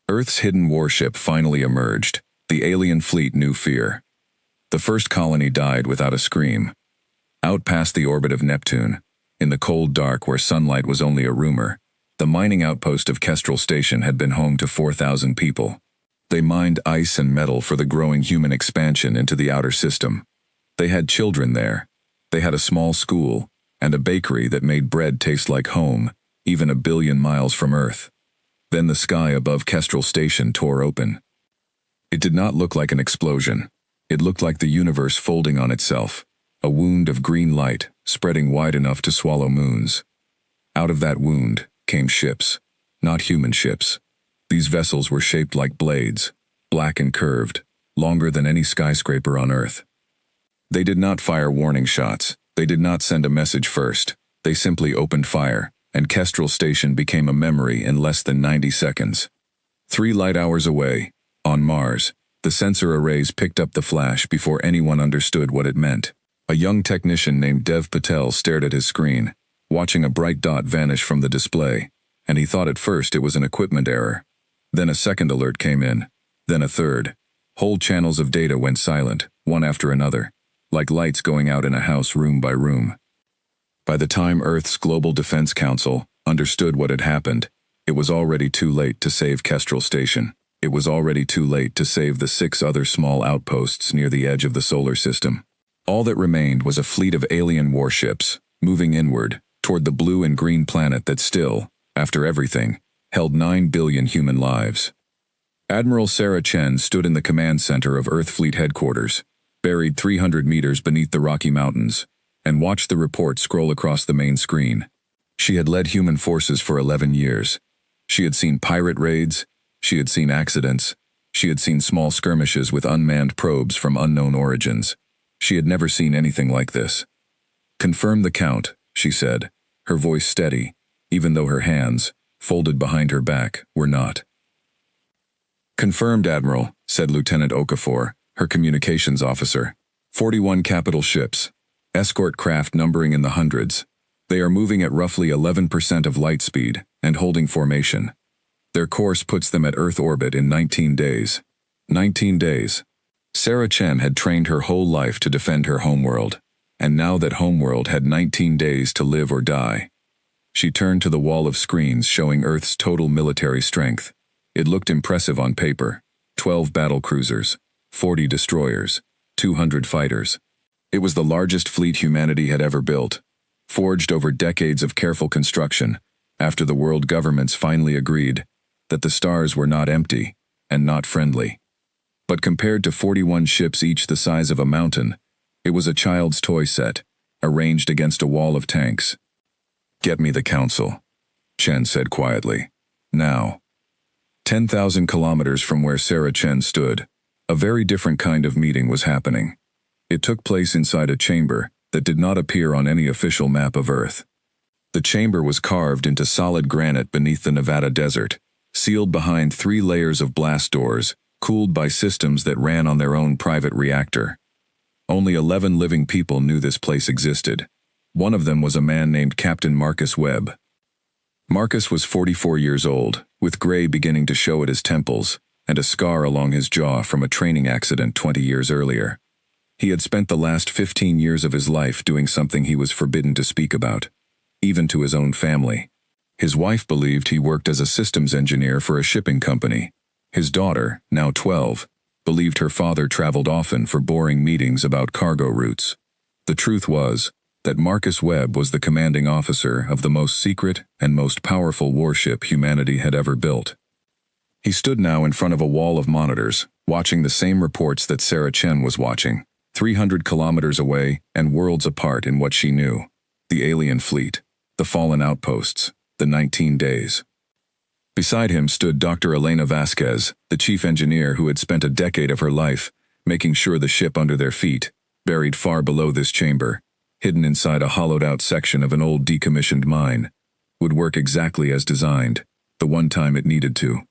Earth's hidden warship finally emerged. The alien fleet knew fear. The first colony died without a scream. Out past the orbit of Neptune, in the cold dark where sunlight was only a rumor, the mining outpost of Kestrel Station had been home to 4,000 people. They mined ice and metal for the growing human expansion into the outer system. They had children there. They had a small school, and a bakery that made bread taste like home, even a billion miles from Earth. Then the sky above Kestrel Station tore open. It did not look like an explosion. It looked like the universe folding on itself, a wound of green light spreading wide enough to swallow moons. Out of that wound came ships, not human ships. These vessels were shaped like blades, black and curved, longer than any skyscraper on Earth. They did not fire warning shots. They did not send a message first. They simply opened fire, and Kestrel Station became a memory in less than 90 seconds. 3 light hours away, on Mars, the sensor arrays picked up the flash before anyone understood what it meant. A young technician named Dev Patel stared at his screen, watching a bright dot vanish from the display, and he thought at first it was an equipment error. Then a second alert came in, then a third. Whole channels of data went silent, one after another, like lights going out in a house room by room. By the time Earth's Global Defense Council understood what had happened, it was already too late to save Kestrel Station. It was already too late to save the 6 other small outposts near the edge of the solar system. All that remained was a fleet of alien warships, moving inward, toward the blue and green planet that still, after everything, held 9 billion human lives. Admiral Sarah Chen stood in the command center of Earth Fleet Headquarters, buried 300 meters beneath the Rocky Mountains, and watched the report scroll across the main screen. She had led human forces for 11 years. She had seen pirate raids, she had seen accidents, she had seen small skirmishes with unmanned probes from unknown origins. She had never seen anything like this. "Confirm the count," she said, her voice steady, even though her hands, folded behind her back, were not. "Confirmed, Admiral," said Lieutenant Okafor, her communications officer. 41 capital ships, escort craft numbering in the hundreds. They are moving at roughly 11% of light speed and holding formation. Their course puts them at Earth orbit in 19 days. 19 days. Sarah Chen had trained her whole life to defend her homeworld, and now that homeworld had 19 days to live or die. She turned to the wall of screens showing Earth's total military strength. It looked impressive on paper. 12 battle cruisers, 40 destroyers, 200 fighters. It was the largest fleet humanity had ever built, forged over decades of careful construction, after the world governments finally agreed that the stars were not empty and not friendly. But compared to 41 ships each the size of a mountain, it was a child's toy set, arranged against a wall of tanks. "Get me the council," Chen said quietly. "Now." 10,000 kilometers from where Sarah Chen stood, a very different kind of meeting was happening. It took place inside a chamber that did not appear on any official map of Earth. The chamber was carved into solid granite beneath the Nevada desert, sealed behind 3 layers of blast doors, cooled by systems that ran on their own private reactor. Only 11 living people knew this place existed. One of them was a man named Captain Marcus Webb. Marcus was 44 years old, with gray beginning to show at his temples, and a scar along his jaw from a training accident 20 years earlier. He had spent the last 15 years of his life doing something he was forbidden to speak about, even to his own family. His wife believed he worked as a systems engineer for a shipping company. His daughter, now 12, believed her father traveled often for boring meetings about cargo routes. The truth was that Marcus Webb was the commanding officer of the most secret and most powerful warship humanity had ever built. He stood now in front of a wall of monitors, watching the same reports that Sarah Chen was watching, 300 kilometers away and worlds apart in what she knew. The alien fleet, the fallen outposts, the 19 days. Beside him stood Dr. Elena Vasquez, the chief engineer who had spent a decade of her life making sure the ship under their feet, buried far below this chamber, hidden inside a hollowed-out section of an old decommissioned mine, would work exactly as designed, the one time it needed to.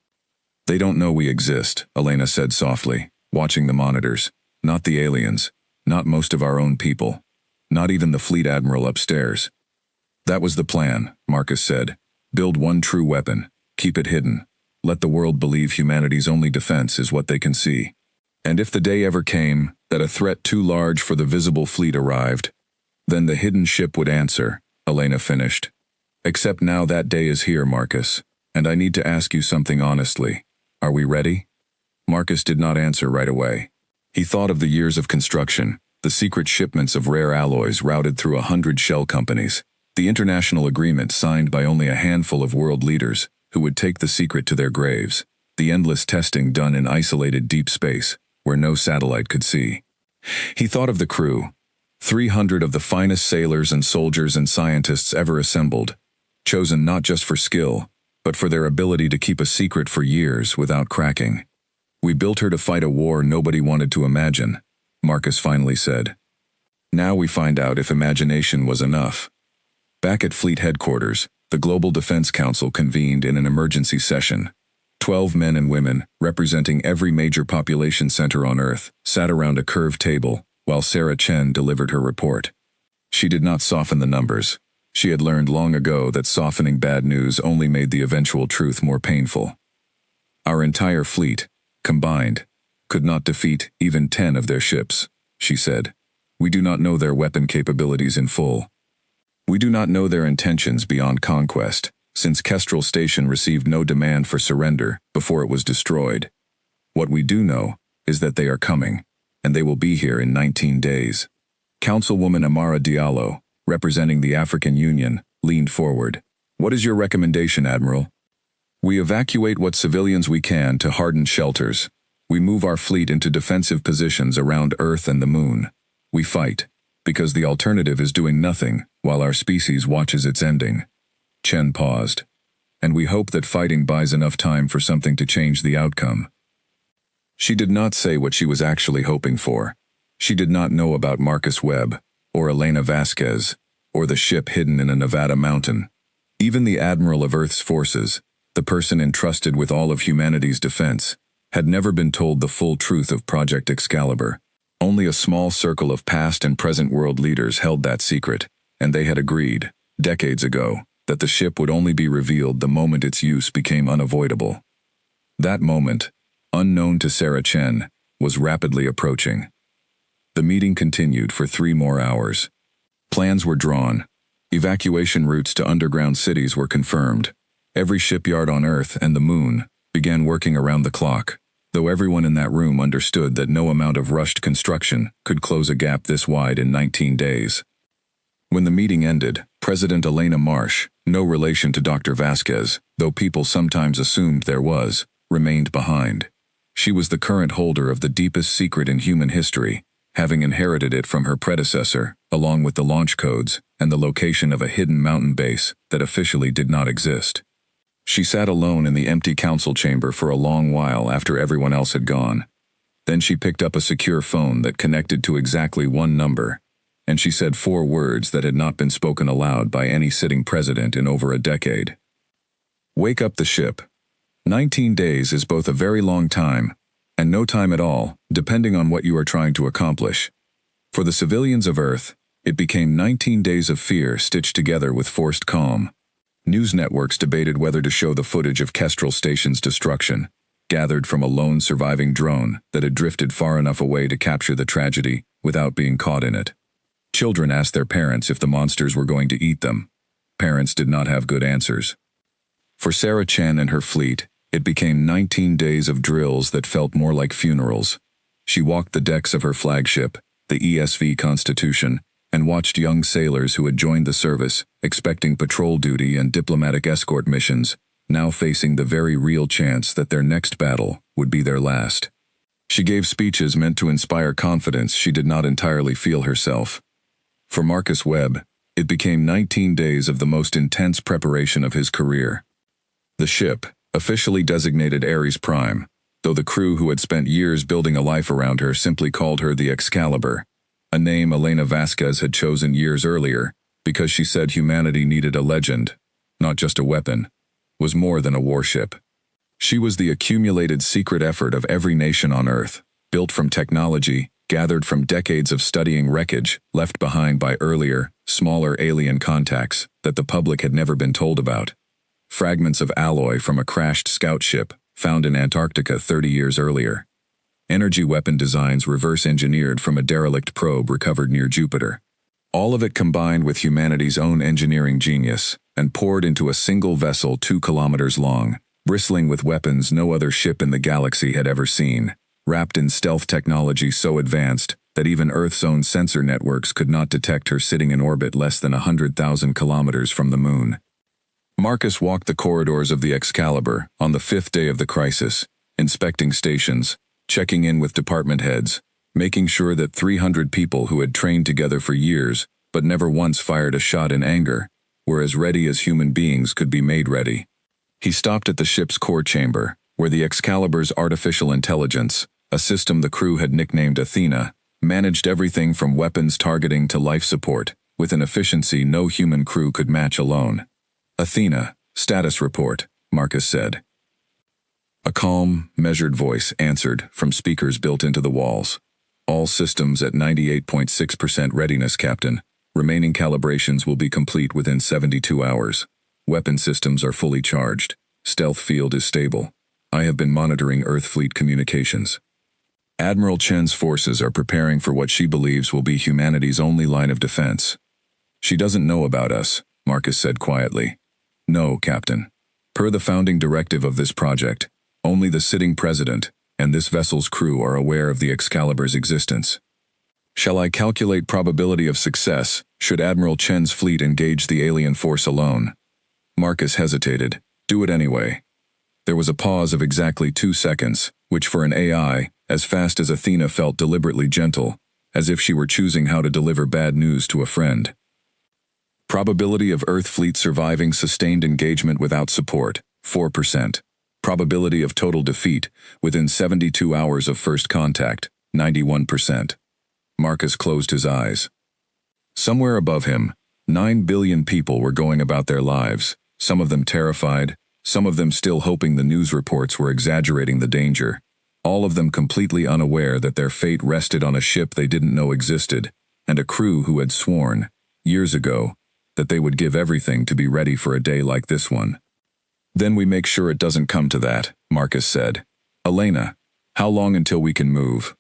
"They don't know we exist," Elena said softly, watching the monitors. "Not the aliens, not most of our own people, not even the fleet admiral upstairs." "That was the plan," Marcus said. "Build one true weapon, keep it hidden. let the world believe humanity's only defense is what they can see. And if the day ever came that a threat too large for the visible fleet arrived, then the hidden ship would answer, Elena finished. Except now that day is here, Marcus, and I need to ask you something honestly. Are we ready? Marcus did not answer right away. He thought of the years of construction, the secret shipments of rare alloys routed through 100 shell companies, the international agreement signed by only a handful of world leaders who would take the secret to their graves, the endless testing done in isolated deep space, where no satellite could see. He thought of the crew, 300 of the finest sailors and soldiers and scientists ever assembled, chosen not just for skill, but for their ability to keep a secret for years without cracking. We built her to fight a war nobody wanted to imagine, Marcus finally said. Now we find out if imagination was enough. Back at Fleet Headquarters, the Global Defense Council convened in an emergency session. 12 men and women, representing every major population center on Earth, sat around a curved table, while Sarah Chen delivered her report. She did not soften the numbers. She had learned long ago that softening bad news only made the eventual truth more painful. Our entire fleet, combined, could not defeat even 10 of their ships, she said. We do not know their weapon capabilities in full. We do not know their intentions beyond conquest, since Kestrel Station received no demand for surrender before it was destroyed. What we do know is that they are coming, and they will be here in 19 days. Councilwoman Amara Diallo, representing the African Union, leaned forward. What is your recommendation, Admiral? We evacuate what civilians we can to hardened shelters. We move our fleet into defensive positions around Earth and the Moon. We fight, because the alternative is doing nothing while our species watches its ending. Chen paused. And we hope that fighting buys enough time for something to change the outcome. She did not say what she was actually hoping for. She did not know about Marcus Webb, or Elena Vasquez, or the ship hidden in a Nevada mountain. Even the Admiral of Earth's forces, the person entrusted with all of humanity's defense, had never been told the full truth of Project Excalibur. Only a small circle of past and present world leaders held that secret, and they had agreed, decades ago, that the ship would only be revealed the moment its use became unavoidable. That moment, unknown to Sarah Chen, was rapidly approaching. The meeting continued for 3 more hours. Plans were drawn. Evacuation routes to underground cities were confirmed. Every shipyard on Earth and the Moon began working around the clock, though everyone in that room understood that no amount of rushed construction could close a gap this wide in 19 days. When the meeting ended, President Elena Marsh, no relation to Dr. Vasquez, though people sometimes assumed there was, remained behind. She was the current holder of the deepest secret in human history, having inherited it from her predecessor, along with the launch codes and the location of a hidden mountain base that officially did not exist. She sat alone in the empty council chamber for a long while after everyone else had gone. Then she picked up a secure phone that connected to exactly one number, and she said 4 words that had not been spoken aloud by any sitting president in over a decade. Wake up the ship. 19 days is both a very long time and no time at all, depending on what you are trying to accomplish. For the civilians of Earth, it became 19 days of fear stitched together with forced calm. News networks debated whether to show the footage of Kestrel Station's destruction, gathered from a lone surviving drone that had drifted far enough away to capture the tragedy without being caught in it. Children asked their parents if the monsters were going to eat them. Parents did not have good answers. For Sarah Chen and her fleet, it became 19 days of drills that felt more like funerals. She walked the decks of her flagship, the ESV Constitution, and watched young sailors who had joined the service, expecting patrol duty and diplomatic escort missions, now facing the very real chance that their next battle would be their last. She gave speeches meant to inspire confidence she did not entirely feel herself. For Marcus Webb, it became 19 days of the most intense preparation of his career. The ship, officially designated Ares Prime, though the crew who had spent years building a life around her simply called her the Excalibur, a name Elena Vasquez had chosen years earlier because she said humanity needed a legend, not just a weapon, was more than a warship. She was the accumulated secret effort of every nation on Earth, built from technology, gathered from decades of studying wreckage left behind by earlier, smaller alien contacts that the public had never been told about. fragments of alloy from a crashed scout ship found in Antarctica 30 years earlier. Energy weapon designs reverse-engineered from a derelict probe recovered near Jupiter. All of it combined with humanity's own engineering genius and poured into a single vessel 2 kilometers long, bristling with weapons no other ship in the galaxy had ever seen, wrapped in stealth technology so advanced that even Earth's own sensor networks could not detect her sitting in orbit less than 100,000 kilometers from the moon. Marcus walked the corridors of the Excalibur on the 5th day of the crisis, inspecting stations, checking in with department heads, making sure that 300 people who had trained together for years but never once fired a shot in anger were as ready as human beings could be made ready. He stopped at the ship's core chamber, where the Excalibur's artificial intelligence, a system the crew had nicknamed Athena, managed everything from weapons targeting to life support, with an efficiency no human crew could match alone. "Athena, status report," Marcus said. A calm, measured voice answered from speakers built into the walls. "All systems at 98.6% readiness, Captain. Remaining calibrations will be complete within 72 hours. Weapon systems are fully charged. Stealth field is stable. I have been monitoring Earth fleet communications. Admiral Chen's forces are preparing for what she believes will be humanity's only line of defense. She doesn't know about us," Marcus said quietly. "No, Captain. Per the founding directive of this project, only the sitting president and this vessel's crew are aware of the Excalibur's existence. Shall I calculate probability of success should Admiral Chen's fleet engage the alien force alone?" Marcus hesitated. "Do it anyway." There was a pause of exactly 2 seconds, which for an AI, as fast as Athena felt deliberately gentle, as if she were choosing how to deliver bad news to a friend. Probability of Earth fleet surviving sustained engagement without support, 4%. Probability of total defeat within 72 hours of first contact, 91%. Marcus closed his eyes. Somewhere above him, 9 billion people were going about their lives, some of them terrified, some of them still hoping the news reports were exaggerating the danger, all of them completely unaware that their fate rested on a ship they didn't know existed, and a crew who had sworn, years ago, that they would give everything to be ready for a day like this one. "Then we make sure it doesn't come to that," Marcus said. "Elena, how long until we can move?"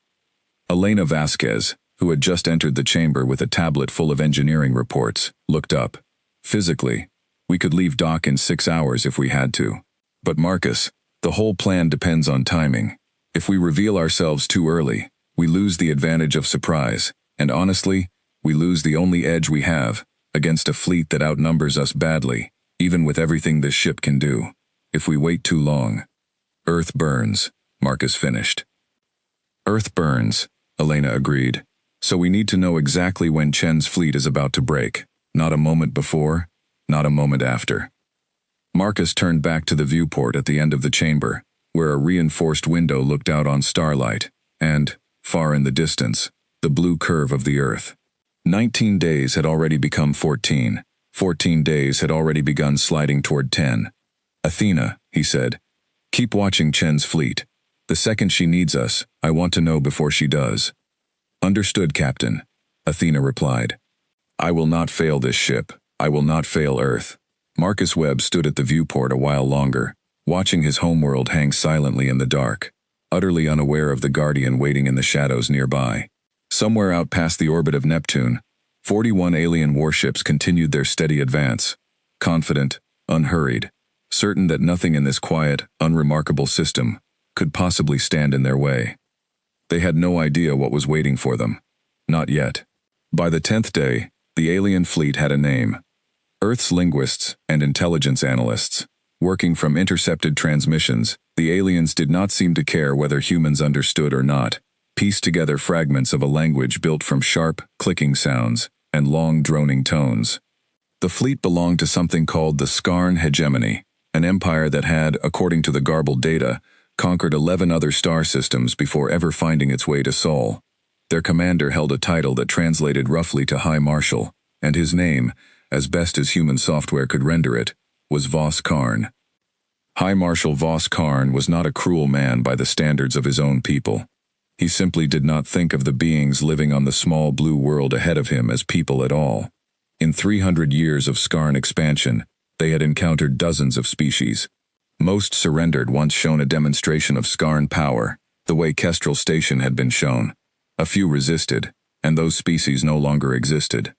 Elena Vasquez, who had just entered the chamber with a tablet full of engineering reports, looked up. "Physically, we could leave dock in 6 hours if we had to. But Marcus, the whole plan depends on timing. If we reveal ourselves too early, we lose the advantage of surprise, and honestly, we lose the only edge we have against a fleet that outnumbers us badly, even with everything this ship can do. If we wait too long." "Earth burns," Marcus finished. "Earth burns," Elena agreed. "So we need to know exactly when Chen's fleet is about to break. Not a moment before, not a moment after." Marcus turned back to the viewport at the end of the chamber, where a reinforced window looked out on starlight, and, far in the distance, the blue curve of the Earth. 19 days had already become 14. 14 days had already begun sliding toward 10. "Athena," he said, "keep watching Chen's fleet. The second she needs us, I want to know before she does." "Understood, Captain," Athena replied. "I will not fail this ship. I will not fail Earth." Marcus Webb stood at the viewport a while longer, watching his homeworld hang silently in the dark, utterly unaware of the Guardian waiting in the shadows nearby. Somewhere out past the orbit of Neptune, 41 alien warships continued their steady advance, confident, unhurried, certain that nothing in this quiet, unremarkable system could possibly stand in their way. They had no idea what was waiting for them. Not yet. By the 10th day, the alien fleet had a name. Earth's linguists and intelligence analysts, working from intercepted transmissions, the aliens did not seem to care whether humans understood or not, pieced together fragments of a language built from sharp, clicking sounds and long, droning tones. The fleet belonged to something called the Skarn Hegemony, an empire that had, according to the garbled data, conquered 11 other star systems before ever finding its way to Sol. Their commander held a title that translated roughly to High Marshal, and his name, as best as human software could render it, was Vos Karn. High Marshal Vos Karn was not a cruel man by the standards of his own people. He simply did not think of the beings living on the small blue world ahead of him as people at all. In 300 years of Skarn expansion, They had encountered dozens of species. Most surrendered once shown a demonstration of Skarn power, the way Kestrel Station had been shown. A few resisted, and those species no longer existed.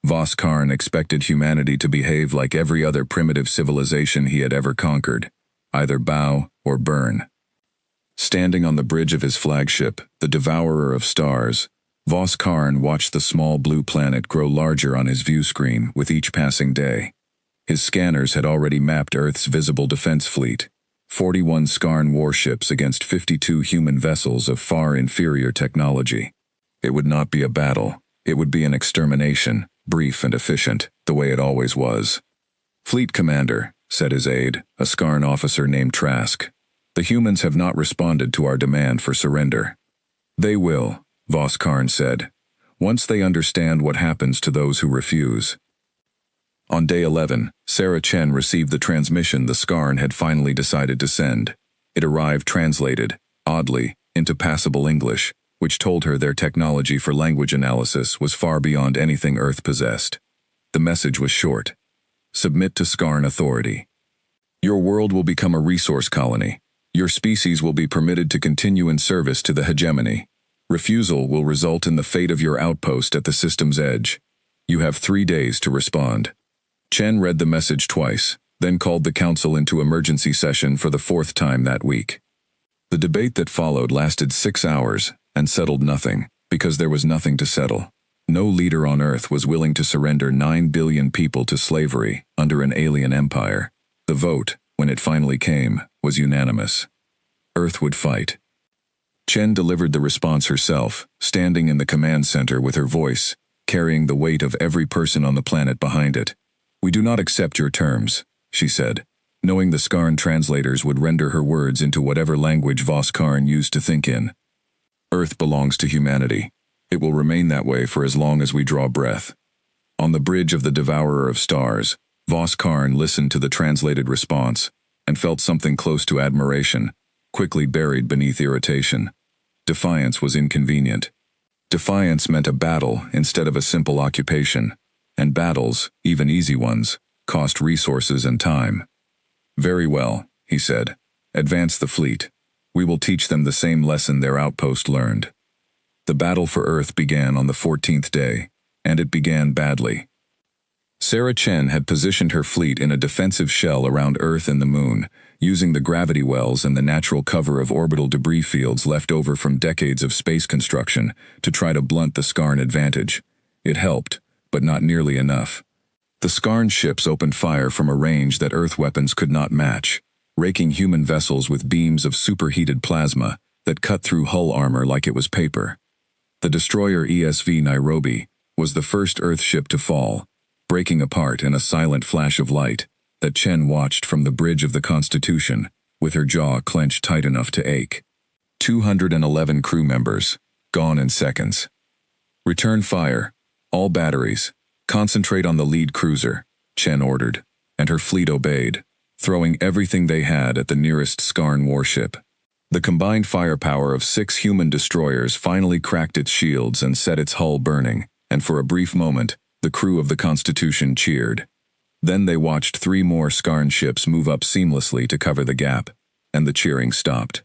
Voskarn expected humanity to behave like every other primitive civilization he had ever conquered, either bow or burn. Standing on the bridge of his flagship, the Devourer of Stars, Voskarn watched the small blue planet grow larger on his view screen with each passing day. His scanners had already mapped Earth's visible defense fleet, 41 Skarn warships against 52 human vessels of far inferior technology. It would not be a battle, it would be an extermination, brief and efficient, the way it always was. "Fleet Commander," said his aide, a Skarn officer named Trask, "the humans have not responded to our demand for surrender." "They will," Voskarn said, "once they understand what happens to those who refuse." On day 11, Sarah Chen received the transmission the Skarn had finally decided to send. It arrived translated, oddly, into passable English, which told her their technology for language analysis was far beyond anything Earth possessed. The message was short. "Submit to Skarn authority. Your world will become a resource colony. Your species will be permitted to continue in service to the hegemony. Refusal will result in the fate of your outpost at the system's edge. You have 3 days to respond." Chen read the message twice, then called the council into emergency session for the 4th time that week. The debate that followed lasted 6 hours and settled nothing, because there was nothing to settle. No leader on Earth was willing to surrender 9 billion people to slavery under an alien empire. The vote, when it finally came, was unanimous. Earth would fight. Chen delivered the response herself, standing in the command center with her voice, carrying the weight of every person on the planet behind it. "We do not accept your terms," she said, knowing the Skarn translators would render her words into whatever language Voskarn used to think in. "Earth belongs to humanity. It will remain that way for as long as we draw breath." On the bridge of the Devourer of Stars, Voskarn listened to the translated response and felt something close to admiration, quickly buried beneath irritation. Defiance was inconvenient. Defiance meant a battle instead of a simple occupation, and battles, even easy ones, cost resources and time. "Very well," he said. "Advance the fleet. We will teach them the same lesson their outpost learned." The battle for Earth began on the 14th day, and it began badly. Sarah Chen had positioned her fleet in a defensive shell around Earth and the Moon, using the gravity wells and the natural cover of orbital debris fields left over from decades of space construction to try to blunt the Skarn advantage. It helped, but not nearly enough. The Skarn ships opened fire from a range that Earth weapons could not match, raking human vessels with beams of superheated plasma that cut through hull armor like it was paper. The destroyer ESV Nairobi was the first Earth ship to fall, breaking apart in a silent flash of light that Chen watched from the bridge of the Constitution, with her jaw clenched tight enough to ache. 211 crew members, gone in seconds. "Return fire. All batteries. Concentrate on the lead cruiser," Chen ordered, and her fleet obeyed, throwing everything they had at the nearest Skarn warship. The combined firepower of 6 human destroyers finally cracked its shields and set its hull burning, and for a brief moment, the crew of the Constitution cheered. Then they watched 3 more Skarn ships move up seamlessly to cover the gap, and the cheering stopped.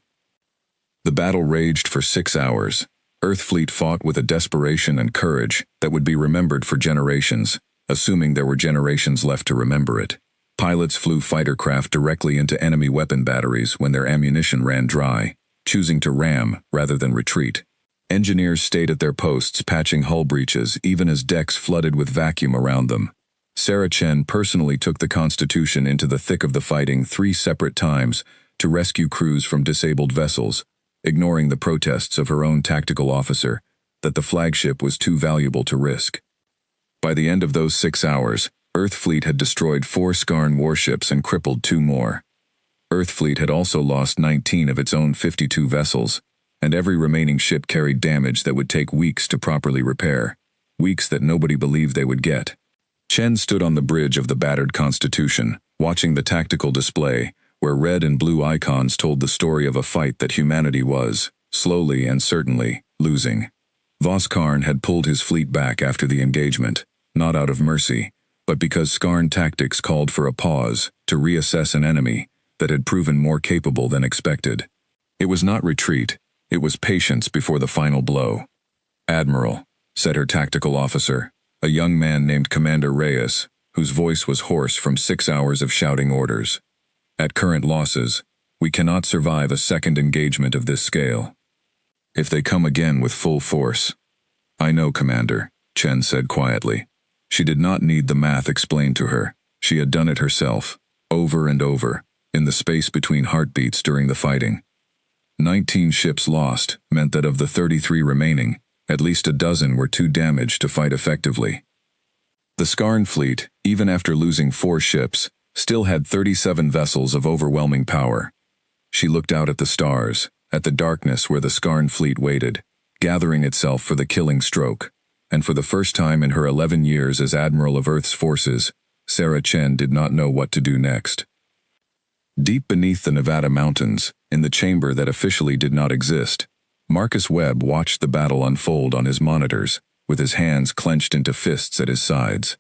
The battle raged for 6 hours. Earth fleet fought with a desperation and courage that would be remembered for generations, assuming there were generations left to remember it. Pilots flew fighter craft directly into enemy weapon batteries when their ammunition ran dry, choosing to ram rather than retreat. Engineers stayed at their posts patching hull breaches even as decks flooded with vacuum around them. Sarah Chen personally took the Constitution into the thick of the fighting 3 separate times to rescue crews from disabled vessels, ignoring the protests of her own tactical officer that the flagship was too valuable to risk. By the end of those 6 hours, Earth Fleet had destroyed 4 Skarn warships and crippled 2 more. Earth Fleet had also lost 19 of its own 52 vessels, and every remaining ship carried damage that would take weeks to properly repair, weeks that nobody believed they would get. Chen stood on the bridge of the battered Constitution, watching the tactical display, where red and blue icons told the story of a fight that humanity was, slowly and certainly, losing. Voskarn had pulled his fleet back after the engagement, not out of mercy, but because Skarn tactics called for a pause to reassess an enemy that had proven more capable than expected. It was not retreat, it was patience before the final blow. "Admiral," said her tactical officer, a young man named Commander Reyes, whose voice was hoarse from 6 hours of shouting orders. "At current losses, we cannot survive a second engagement of this scale. If they come again with full force—" "I know, Commander," Chen said quietly. She did not need the math explained to her. She had done it herself, over and over, in the space between heartbeats during the fighting. 19 ships lost meant that of the 33 remaining, at least a dozen were too damaged to fight effectively. The Skarn fleet, even after losing 4 ships, still had 37 vessels of overwhelming power. She looked out at the stars, at the darkness where the Skarn fleet waited, gathering itself for the killing stroke, and for the first time in her 11 years as Admiral of Earth's forces, Sarah Chen did not know what to do next. Deep beneath the Nevada mountains, in the chamber that officially did not exist, Marcus Webb watched the battle unfold on his monitors, with his hands clenched into fists at his sides.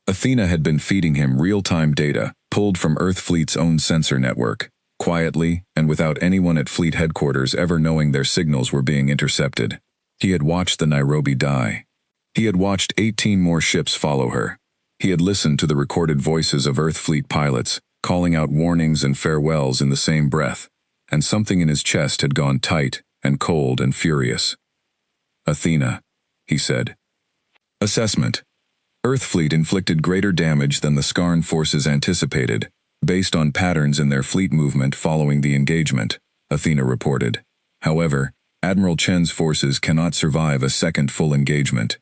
Athena had been feeding him real-time data, pulled from Earth Fleet's own sensor network, quietly and without anyone at Fleet headquarters ever knowing their signals were being intercepted. He had watched the Nairobi die. He had watched 18 more ships follow her. He had listened to the recorded voices of Earth Fleet pilots, calling out warnings and farewells in the same breath, and something in his chest had gone tight and cold and furious. "Athena," he said. Assessment. Earth Fleet inflicted greater damage than the Skarn forces anticipated, based on patterns in their fleet movement following the engagement, Athena reported. However, Admiral Chen's forces cannot survive a second full engagement.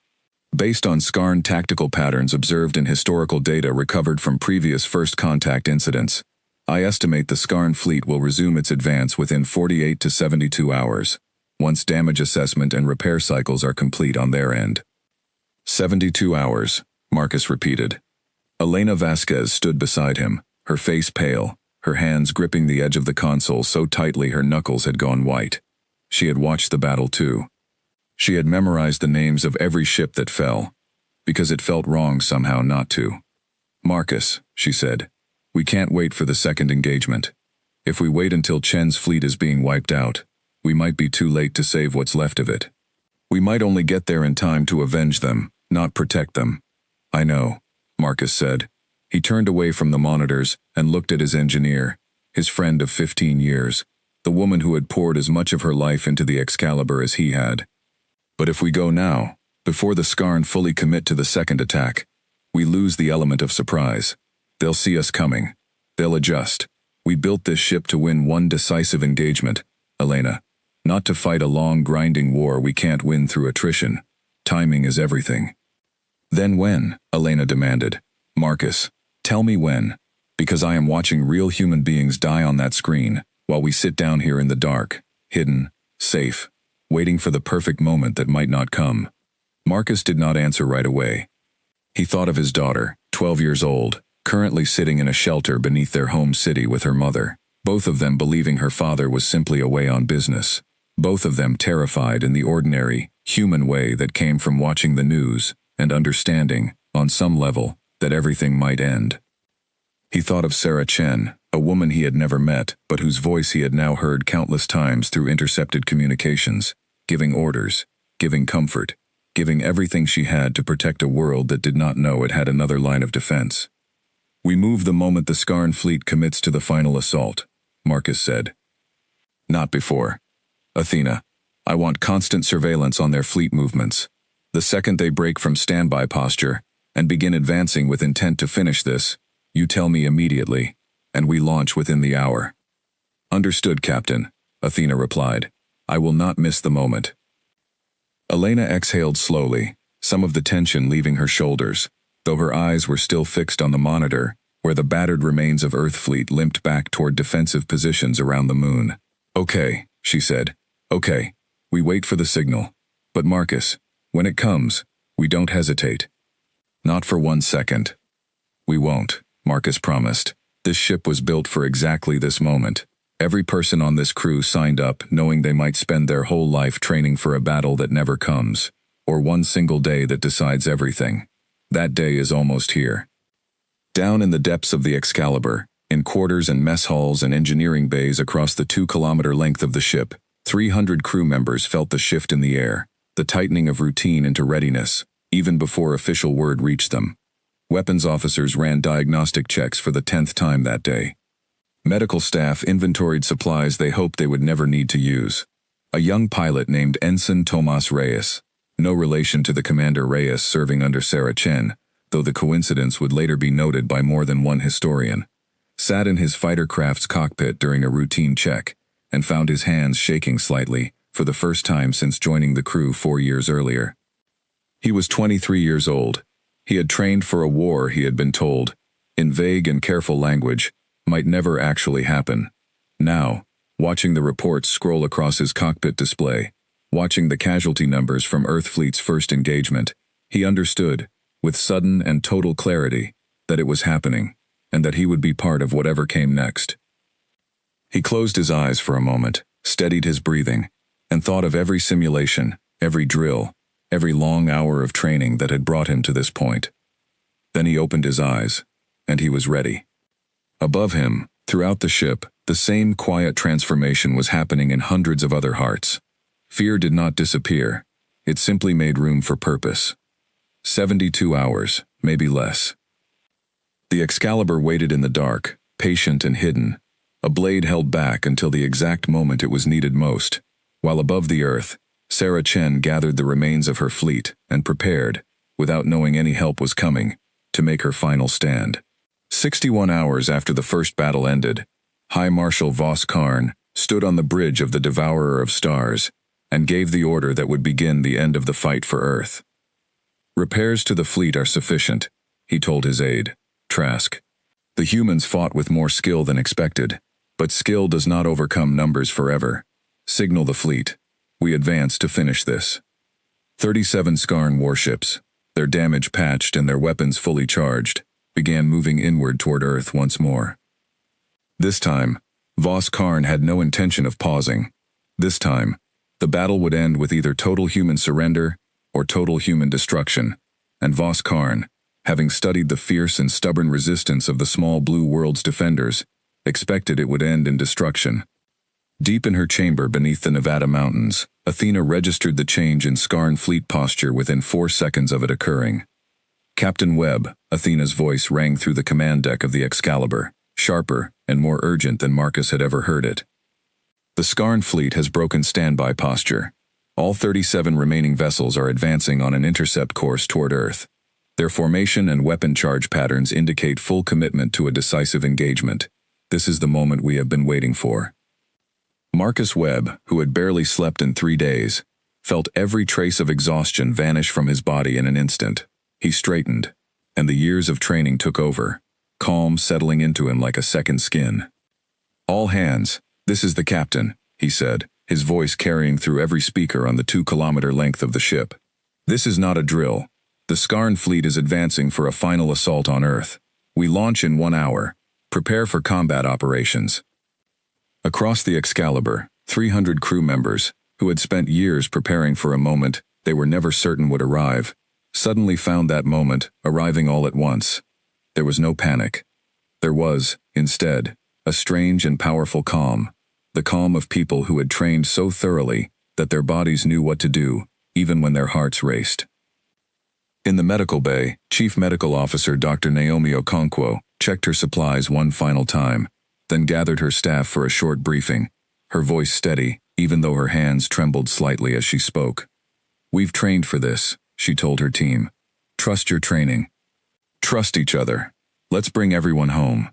Based on Skarn tactical patterns observed in historical data recovered from previous first contact incidents, I estimate the Skarn fleet will resume its advance within 48 to 72 hours, once damage assessment and repair cycles are complete on their end. 72 hours, Marcus repeated. Elena Vasquez stood beside him, her face pale, her hands gripping the edge of the console so tightly her knuckles had gone white. She had watched the battle too. She had memorized the names of every ship that fell, because it felt wrong somehow not to. "Marcus," she said, "we can't wait for the second engagement. If we wait until Chen's fleet is being wiped out, we might be too late to save what's left of it. We might only get there in time to avenge them, not protect them." "I know," Marcus said. He turned away from the monitors and looked at his engineer, his friend of 15 years, the woman who had poured as much of her life into the Excalibur as he had. "But if we go now, before the Skarn fully commit to the second attack, we lose the element of surprise. They'll see us coming. They'll adjust. We built this ship to win one decisive engagement, Elena, not to fight a long grinding war we can't win through attrition. Timing is everything." "Then when?" Elena demanded. "Marcus, tell me when, because I am watching real human beings die on that screen, while we sit down here in the dark, hidden, safe, waiting for the perfect moment that might not come." Marcus did not answer right away. He thought of his daughter, 12 years old, currently sitting in a shelter beneath their home city with her mother, both of them believing her father was simply away on business, both of them terrified in the ordinary, human way that came from watching the news and understanding, on some level, that everything might end. He thought of Sarah Chen, a woman he had never met, but whose voice he had now heard countless times through intercepted communications, giving orders, giving comfort, giving everything she had to protect a world that did not know it had another line of defense. "We move the moment the Skarn fleet commits to the final assault," Marcus said. "Not before. Athena, I want constant surveillance on their fleet movements. The second they break from standby posture and begin advancing with intent to finish this, you tell me immediately, and we launch within the hour." "Understood, Captain," Athena replied. "I will not miss the moment." Elena exhaled slowly, some of the tension leaving her shoulders, though her eyes were still fixed on the monitor, where the battered remains of Earth Fleet limped back toward defensive positions around the moon. "Okay," she said. "Okay, we wait for the signal. But Marcus, when it comes, we don't hesitate. Not for 1 second." "We won't," Marcus promised. "This ship was built for exactly this moment. Every person on this crew signed up knowing they might spend their whole life training for a battle that never comes, or one single day that decides everything. That day is almost here." Down in the depths of the Excalibur, in quarters and mess halls and engineering bays across the 2-kilometer length of the ship, 300 crew members felt the shift in the air, the tightening of routine into readiness, even before official word reached them. Weapons officers ran diagnostic checks for the 10th time that day. Medical staff inventoried supplies they hoped they would never need to use. A young pilot named Ensign Tomas Reyes, no relation to the Commander Reyes serving under Sarah Chen, though the coincidence would later be noted by more than one historian, sat in his fighter craft's cockpit during a routine check and found his hands shaking slightly for the first time since joining the crew 4 years earlier. He was 23 years old. He had trained for a war he had been told, in vague and careful language, might never actually happen. Now, watching the reports scroll across his cockpit display, watching the casualty numbers from Earth Fleet's first engagement, he understood, with sudden and total clarity, that it was happening, and that he would be part of whatever came next. He closed his eyes for a moment, steadied his breathing, and thought of every simulation, every drill, every long hour of training that had brought him to this point. Then he opened his eyes, and he was ready. Above him, throughout the ship, the same quiet transformation was happening in hundreds of other hearts. Fear did not disappear. It simply made room for purpose. 72 hours, maybe less. The Excalibur waited in the dark, patient and hidden, a blade held back until the exact moment it was needed most, while above the earth, Sarah Chen gathered the remains of her fleet and prepared, without knowing any help was coming, to make her final stand. 61 hours after the first battle ended, High Marshal Vos Karn stood on the bridge of the Devourer of Stars and gave the order that would begin the end of the fight for Earth. Repairs to the fleet are sufficient, he told his aide, Trask. The humans fought with more skill than expected, but skill does not overcome numbers forever. Signal the fleet. We advance to finish this. 37 Skarn warships, their damage patched and their weapons fully charged, began moving inward toward Earth once more. This time, Vos Karn had no intention of pausing. This time, the battle would end with either total human surrender or total human destruction, and Vos Karn, having studied the fierce and stubborn resistance of the small blue world's defenders, expected it would end in destruction. Deep in her chamber beneath the Nevada mountains, Athena registered the change in Skarn fleet posture within 4 seconds of it occurring. Captain Webb, Athena's voice rang through the command deck of the Excalibur, sharper and more urgent than Marcus had ever heard it. The Skarn fleet has broken standby posture. All 37 remaining vessels are advancing on an intercept course toward Earth. Their formation and weapon charge patterns indicate full commitment to a decisive engagement. This is the moment we have been waiting for. Marcus Webb, who had barely slept in 3 days, felt every trace of exhaustion vanish from his body in an instant. He straightened, and the years of training took over, calm settling into him like a second skin. All hands, this is the captain, he said, his voice carrying through every speaker on the 2-kilometer length of the ship. This is not a drill. The Skarn fleet is advancing for a final assault on Earth. We launch in 1 hour. Prepare for combat operations. Across the Excalibur, 300 crew members, who had spent years preparing for a moment they were never certain would arrive, suddenly found that moment arriving all at once. There was no panic. There was, instead, a strange and powerful calm, the calm of people who had trained so thoroughly that their bodies knew what to do, even when their hearts raced. In the medical bay, Chief Medical Officer Dr. Naomi Okonkwo checked her supplies one final time, then gathered her staff for a short briefing, her voice steady, even though her hands trembled slightly as she spoke. We've trained for this, she told her team. Trust your training. Trust each other. Let's bring everyone home.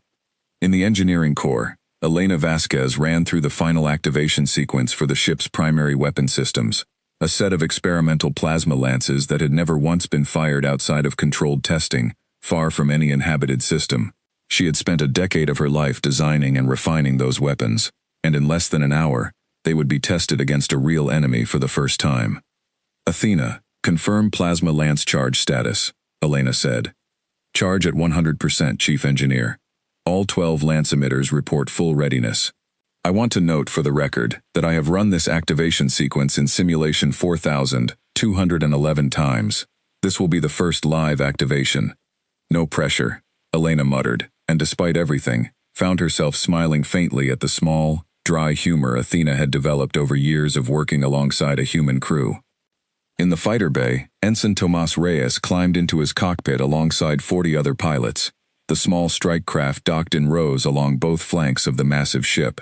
In the engineering core, Elena Vasquez ran through the final activation sequence for the ship's primary weapon systems, a set of experimental plasma lances that had never once been fired outside of controlled testing, far from any inhabited system. She had spent a decade of her life designing and refining those weapons, and in less than an hour, they would be tested against a real enemy for the first time. Athena, confirm plasma lance charge status, Elena said. Charge at 100%, Chief Engineer. All 12 lance emitters report full readiness. I want to note for the record that I have run this activation sequence in simulation 4,211 times. This will be the first live activation. No pressure, Elena muttered, and despite everything, found herself smiling faintly at the small, dry humor Athena had developed over years of working alongside a human crew. In the fighter bay, Ensign Tomas Reyes climbed into his cockpit alongside 40 other pilots. The small strike craft docked in rows along both flanks of the massive ship.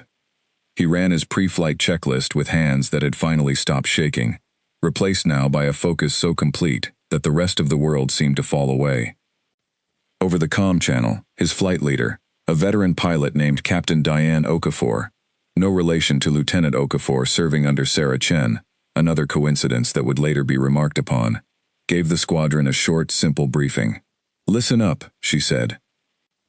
He ran his pre-flight checklist with hands that had finally stopped shaking, replaced now by a focus so complete that the rest of the world seemed to fall away. Over the comm channel, his flight leader, a veteran pilot named Captain Diane Okafor, no relation to Lieutenant Okafor serving under Sarah Chen, another coincidence that would later be remarked upon, gave the squadron a short, simple briefing. "Listen up," she said.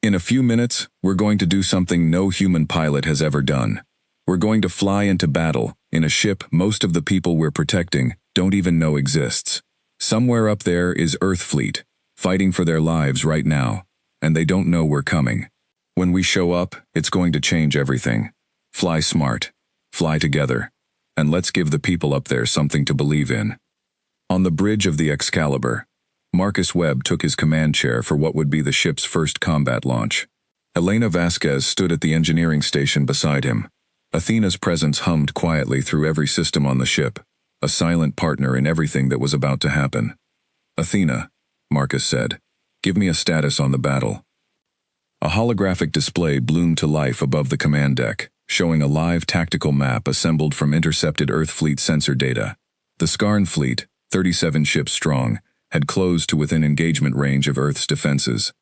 "In a few minutes, we're going to do something no human pilot has ever done. We're going to fly into battle in a ship most of the people we're protecting don't even know exists. Somewhere up there is Earth Fleet, fighting for their lives right now, and they don't know we're coming. When we show up, it's going to change everything. Fly smart, fly together, and let's give the people up there something to believe in." On the bridge of the Excalibur, Marcus Webb took his command chair for what would be the ship's first combat launch. Elena Vasquez stood at the engineering station beside him. Athena's presence hummed quietly through every system on the ship, a silent partner in everything that was about to happen. "Athena," Marcus said, "give me a status on the battle." A holographic display bloomed to life above the command deck, showing a live tactical map assembled from intercepted Earth Fleet sensor data. The Skarn fleet, 37 ships strong, had closed to within engagement range of Earth's defenses.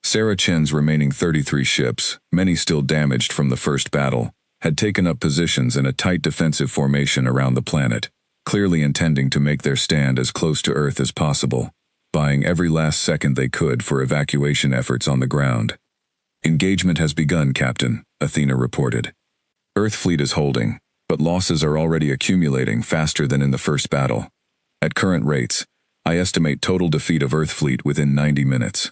Sarah Chen's remaining 33 ships, many still damaged from the first battle, had taken up positions in a tight defensive formation around the planet, clearly intending to make their stand as close to Earth as possible, buying every last second they could for evacuation efforts on the ground. "Engagement has begun, Captain," Athena reported. "Earth Fleet is holding, but losses are already accumulating faster than in the first battle. At current rates, I estimate total defeat of Earth Fleet within 90 minutes.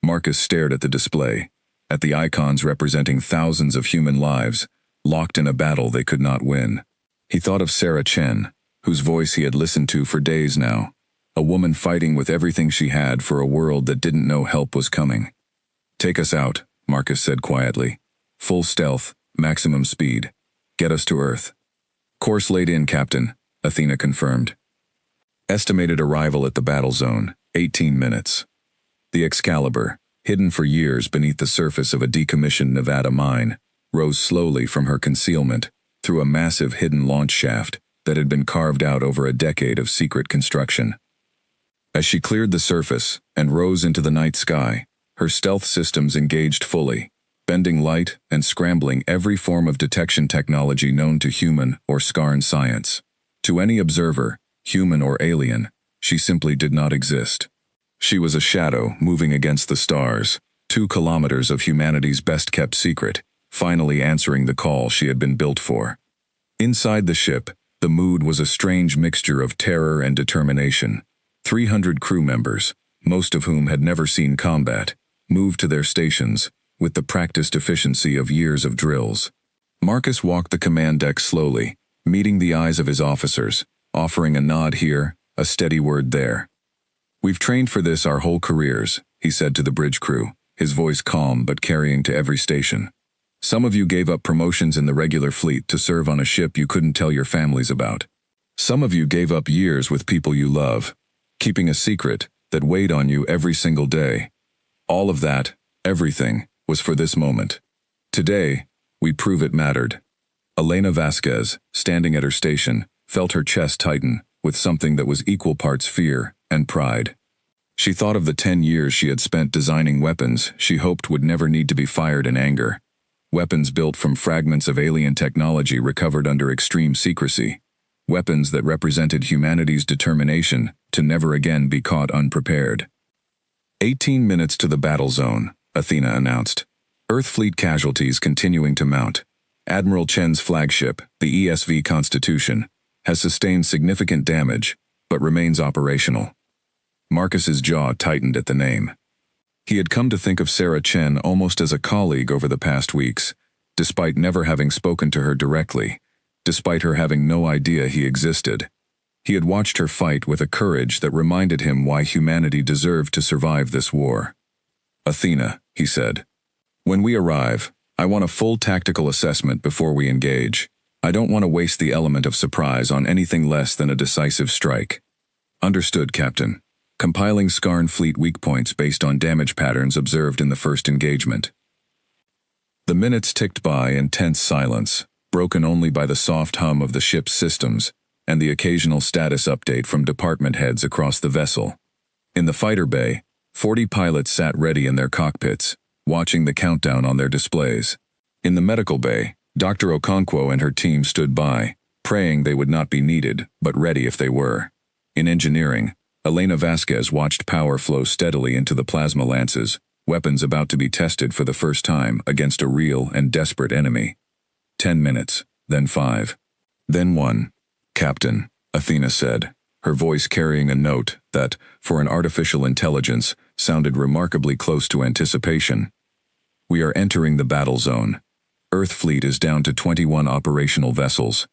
Marcus stared at the display, at the icons representing thousands of human lives, locked in a battle they could not win. He thought of Sarah Chen, whose voice he had listened to for days now, a woman fighting with everything she had for a world that didn't know help was coming. "Take us out," Marcus said quietly. "Full stealth, maximum speed. Get us to Earth." "Course laid in, Captain," Athena confirmed. Estimated arrival at the battle zone, 18 minutes. The Excalibur, hidden for years beneath the surface of a decommissioned Nevada mine, rose slowly from her concealment through a massive hidden launch shaft that had been carved out over a decade of secret construction. As she cleared the surface and rose into the night sky, her stealth systems engaged fully, bending light and scrambling every form of detection technology known to human or Skarn science. To any observer, human or alien, she simply did not exist. She was a shadow moving against the stars, 2 kilometers of humanity's best-kept secret, finally answering the call she had been built for. Inside the ship, the mood was a strange mixture of terror and determination. 300 crew members, most of whom had never seen combat, moved to their stations, with the practiced efficiency of years of drills. Marcus walked the command deck slowly, meeting the eyes of his officers, offering a nod here, a steady word there. "We've trained for this our whole careers," he said to the bridge crew, his voice calm but carrying to every station. "Some of you gave up promotions in the regular fleet to serve on a ship you couldn't tell your families about. Some of you gave up years with people you love, keeping a secret that weighed on you every single day. All of that, everything, was for this moment. Today, we prove it mattered." Elena Vasquez, standing at her station, felt her chest tighten with something that was equal parts fear and pride. She thought of the 10 years she had spent designing weapons she hoped would never need to be fired in anger. Weapons built from fragments of alien technology recovered under extreme secrecy. Weapons that represented humanity's determination to never again be caught unprepared. 18 minutes to the battle zone, Athena announced. Earth Fleet casualties continuing to mount. Admiral Chen's flagship, the ESV Constitution, has sustained significant damage, but remains operational. Marcus's jaw tightened at the name. He had come to think of Sarah Chen almost as a colleague over the past weeks, despite never having spoken to her directly, despite her having no idea he existed. He had watched her fight with a courage that reminded him why humanity deserved to survive this war. "Athena," he said. "When we arrive, I want a full tactical assessment before we engage. I don't want to waste the element of surprise on anything less than a decisive strike." "Understood, Captain." Compiling Skarn fleet weak points based on damage patterns observed in the first engagement. The minutes ticked by in tense silence, broken only by the soft hum of the ship's systems and the occasional status update from department heads across the vessel. In the fighter bay, 40 pilots sat ready in their cockpits, watching the countdown on their displays. In the medical bay, Dr. Okonkwo and her team stood by, praying they would not be needed, but ready if they were. In engineering, Elena Vasquez watched power flow steadily into the plasma lances, weapons about to be tested for the first time against a real and desperate enemy. 10 minutes, then 5. Then 1. "Captain," Athena said, her voice carrying a note that, for an artificial intelligence, sounded remarkably close to anticipation. "We are entering the battle zone. Earth fleet is down to 21 operational vessels.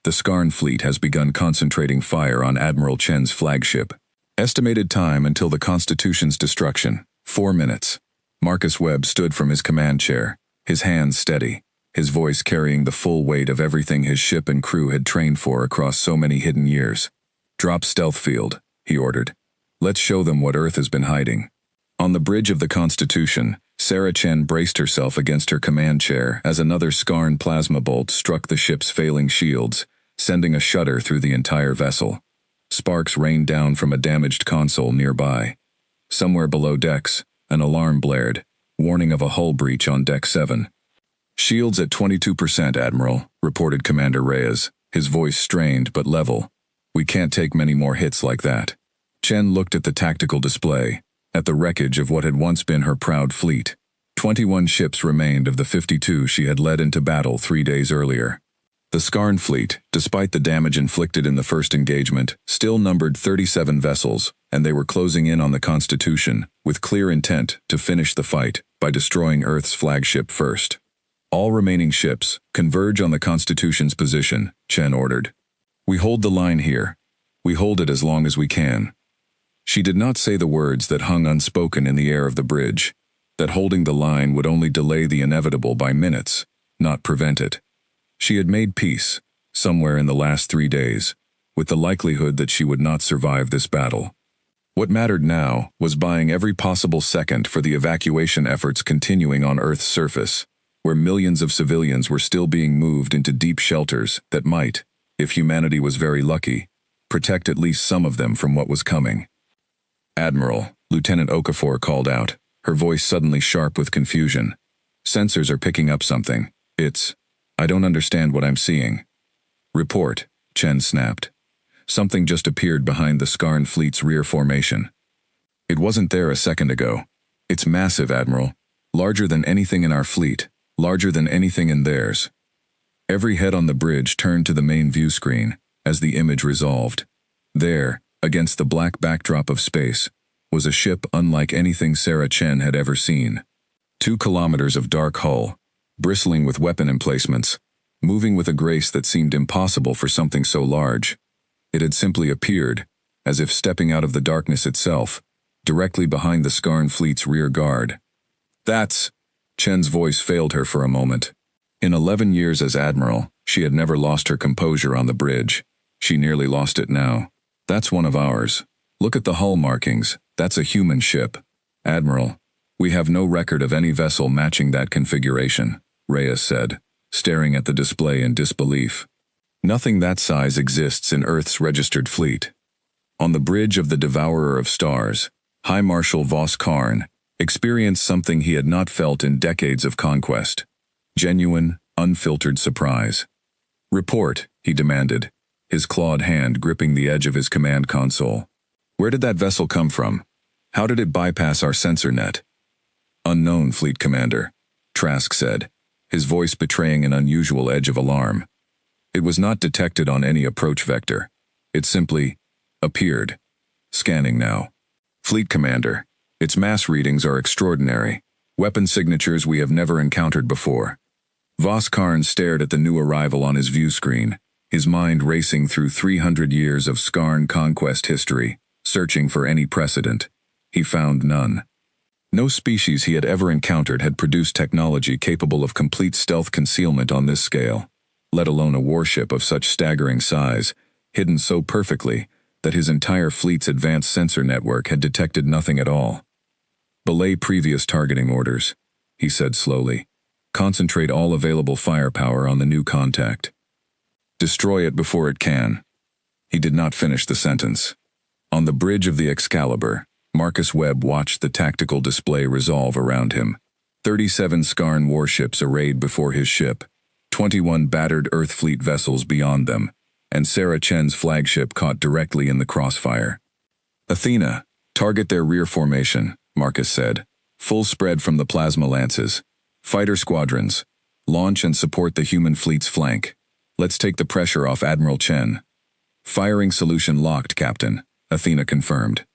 The Skarn fleet has begun concentrating fire on Admiral Chen's flagship. Estimated time until the Constitution's destruction, 4 minutes. Marcus Webb stood from his command chair, his hands steady, his voice carrying the full weight of everything his ship and crew had trained for across so many hidden years. "Drop stealth field," he ordered. "Let's show them what Earth has been hiding." On the bridge of the Constitution, Sarah Chen braced herself against her command chair as another Skarn plasma bolt struck the ship's failing shields, sending a shudder through the entire vessel. Sparks rained down from a damaged console nearby. Somewhere below decks, an alarm blared, warning of a hull breach on Deck 7. "Shields at 22%, Admiral," reported Commander Reyes, his voice strained but level. "We can't take many more hits like that." Chen looked at the tactical display, at the wreckage of what had once been her proud fleet. 21 ships remained of the 52 she had led into battle 3 days earlier. The Skarn fleet, despite the damage inflicted in the first engagement, still numbered 37 vessels, and they were closing in on the Constitution, with clear intent to finish the fight by destroying Earth's flagship first. "All remaining ships, converge on the Constitution's position," Chen ordered. "We hold the line here. We hold it as long as we can." She did not say the words that hung unspoken in the air of the bridge, that holding the line would only delay the inevitable by minutes, not prevent it. She had made peace, somewhere in the last 3 days, with the likelihood that she would not survive this battle. What mattered now was buying every possible second for the evacuation efforts continuing on Earth's surface, where millions of civilians were still being moved into deep shelters that might, if humanity was very lucky, protect at least some of them from what was coming. "Admiral," Lieutenant Okafor called out, her voice suddenly sharp with confusion. "Sensors are picking up something. I don't understand what I'm seeing." "Report," Chen snapped. Something just appeared behind the Skarn fleet's rear formation. "It wasn't there a second ago. It's massive, Admiral. Larger than anything in our fleet, larger than anything in theirs." Every head on the bridge turned to the main view screen as the image resolved. There, against the black backdrop of space, was a ship unlike anything Sarah Chen had ever seen. 2 kilometers of dark hull, bristling with weapon emplacements, moving with a grace that seemed impossible for something so large. It had simply appeared, as if stepping out of the darkness itself, directly behind the Skarn fleet's rear guard. "That's..." Chen's voice failed her for a moment. In 11 years as Admiral, she had never lost her composure on the bridge. She nearly lost it now. "That's one of ours. Look at the hull markings. That's a human ship. Admiral, we have no record of any vessel matching that configuration," Reyes said, staring at the display in disbelief. "Nothing that size exists in Earth's registered fleet." On the bridge of the Devourer of Stars, High Marshal Vos Karn experienced something he had not felt in decades of conquest. Genuine, unfiltered surprise. "Report," he demanded, his clawed hand gripping the edge of his command console. "Where did that vessel come from? How did it bypass our sensor net?" "Unknown, Fleet Commander," Trask said, his voice betraying an unusual edge of alarm. "It was not detected on any approach vector. It simply appeared. Scanning now." "Fleet Commander, its mass readings are extraordinary. Weapon signatures we have never encountered before." Vos Karn stared at the new arrival on his view screen, his mind racing through 300 years of Skarn conquest history, searching for any precedent. He found none. No species he had ever encountered had produced technology capable of complete stealth concealment on this scale, let alone a warship of such staggering size, hidden so perfectly that his entire fleet's advanced sensor network had detected nothing at all. "Belay previous targeting orders," he said slowly. "Concentrate all available firepower on the new contact. Destroy it before it can." He did not finish the sentence. On the bridge of the Excalibur, Marcus Webb watched the tactical display resolve around him. 37 Skarn warships arrayed before his ship, 21 battered Earth Fleet vessels beyond them, and Sarah Chen's flagship caught directly in the crossfire. "Athena, target their rear formation," Marcus said. "Full spread from the plasma lances. Fighter squadrons, launch and support the human fleet's flank. Let's take the pressure off Admiral Chen." "Firing solution locked, Captain," Athena confirmed.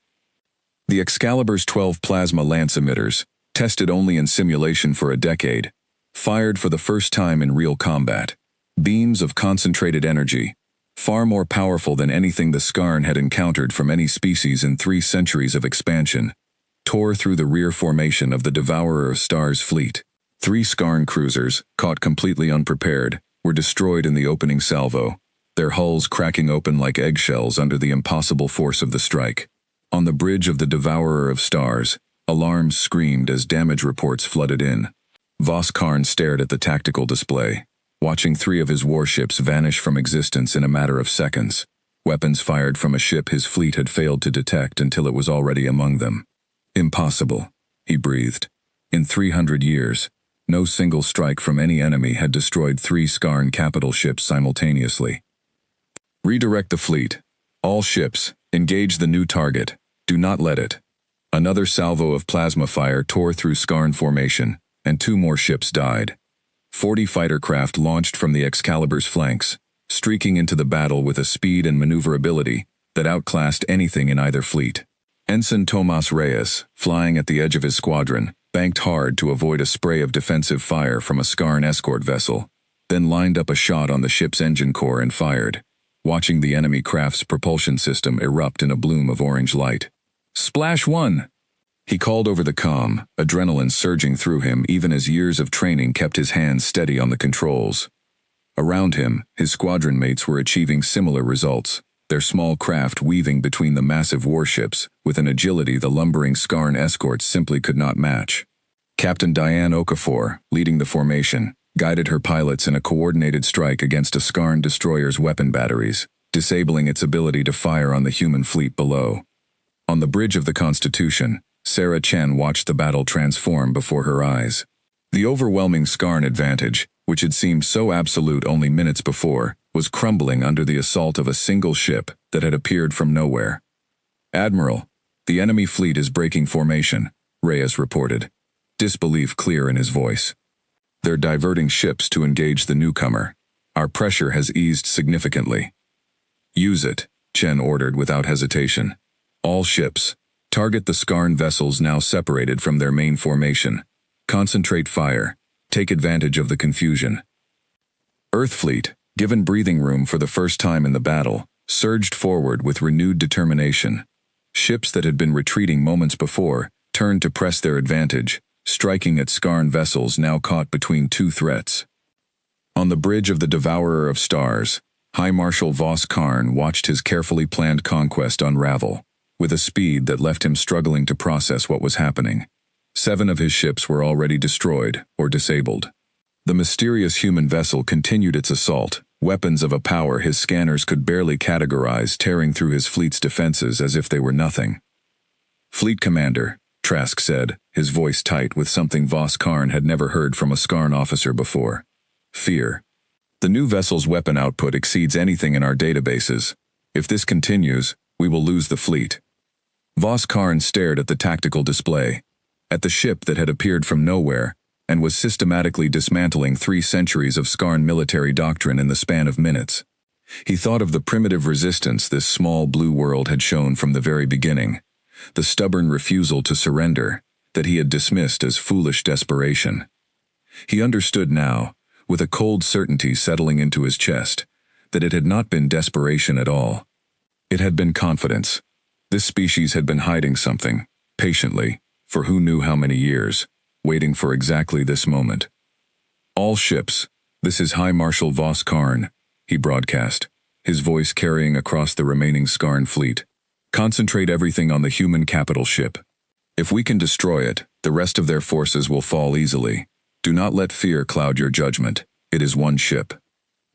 The Excalibur's 12 plasma lance emitters, tested only in simulation for a decade, fired for the first time in real combat. Beams of concentrated energy, far more powerful than anything the Skarn had encountered from any species in 3 centuries of expansion, tore through the rear formation of the Devourer of Stars fleet. 3 Skarn cruisers, caught completely unprepared, were destroyed in the opening salvo, their hulls cracking open like eggshells under the impossible force of the strike. On the bridge of the Devourer of Stars, alarms screamed as damage reports flooded in. Voss Karn stared at the tactical display, watching 3 of his warships vanish from existence in a matter of seconds, weapons fired from a ship his fleet had failed to detect until it was already among them. "Impossible," he breathed. In 300 years, no single strike from any enemy had destroyed 3 Skarn capital ships simultaneously. "Redirect the fleet. All ships, engage the new target. Do not let it." Another salvo of plasma fire tore through Skarn formation, and 2 more ships died. 40 fighter craft launched from the Excalibur's flanks, streaking into the battle with a speed and maneuverability that outclassed anything in either fleet. Ensign Tomas Reyes, flying at the edge of his squadron, banked hard to avoid a spray of defensive fire from a Skarn escort vessel, then lined up a shot on the ship's engine core and fired, watching the enemy craft's propulsion system erupt in a bloom of orange light. "Splash 1!" He called over the comm, adrenaline surging through him even as years of training kept his hands steady on the controls. Around him, his squadron mates were achieving similar results, their small craft weaving between the massive warships with an agility the lumbering Skarn escorts simply could not match. Captain Diane Okafor, leading the formation, guided her pilots in a coordinated strike against a Skarn destroyer's weapon batteries, disabling its ability to fire on the human fleet below. On the bridge of the Constitution, Sarah Chen watched the battle transform before her eyes. The overwhelming Skarn advantage, which had seemed so absolute only minutes before, was crumbling under the assault of a single ship that had appeared from nowhere. "Admiral, the enemy fleet is breaking formation," Reyes reported, disbelief clear in his voice. "They're diverting ships to engage the newcomer. Our pressure has eased significantly." "Use it," Chen ordered without hesitation. "All ships, target the Skarn vessels now separated from their main formation. Concentrate fire. Take advantage of the confusion." Earth Fleet, given breathing room for the first time in the battle, surged forward with renewed determination. Ships that had been retreating moments before turned to press their advantage, striking at Skarn vessels now caught between 2 threats. On the bridge of the Devourer of Stars, High Marshal Voss Karn watched his carefully planned conquest unravel, with a speed that left him struggling to process what was happening. 7 of his ships were already destroyed or disabled. The mysterious human vessel continued its assault, weapons of a power his scanners could barely categorize tearing through his fleet's defenses as if they were nothing. "Fleet Commander," Trask said, his voice tight with something Voss Karn had never heard from a Skarn officer before. "Fear. The new vessel's weapon output exceeds anything in our databases. If this continues, we will lose the fleet." Voss Karn stared at the tactical display, at the ship that had appeared from nowhere and was systematically dismantling 3 centuries of Skarn military doctrine in the span of minutes. He thought of the primitive resistance this small blue world had shown from the very beginning, the stubborn refusal to surrender that he had dismissed as foolish desperation. He understood now, with a cold certainty settling into his chest, that it had not been desperation at all. It had been confidence. This species had been hiding something, patiently, for who knew how many years, waiting for exactly this moment. "All ships, this is High Marshal Vos Karn," he broadcast, his voice carrying across the remaining Skarn fleet. "Concentrate everything on the human capital ship. If we can destroy it, the rest of their forces will fall easily. Do not let fear cloud your judgment. It is one ship."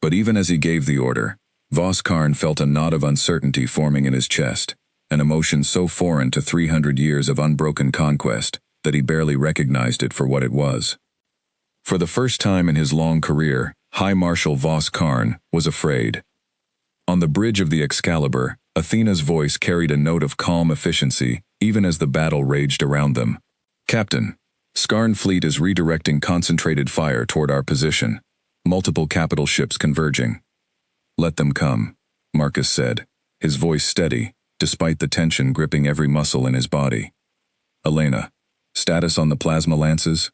But even as he gave the order, Vos Karn felt a knot of uncertainty forming in his chest, an emotion so foreign to 300 years of unbroken conquest that he barely recognized it for what it was. For the first time in his long career, High Marshal Vos Karn was afraid. On the bridge of the Excalibur, Athena's voice carried a note of calm efficiency, even as the battle raged around them. "Captain, Skarn fleet is redirecting concentrated fire toward our position. Multiple capital ships converging." "Let them come," Marcus said, his voice steady, despite the tension gripping every muscle in his body. "Elena, status on the plasma lances?"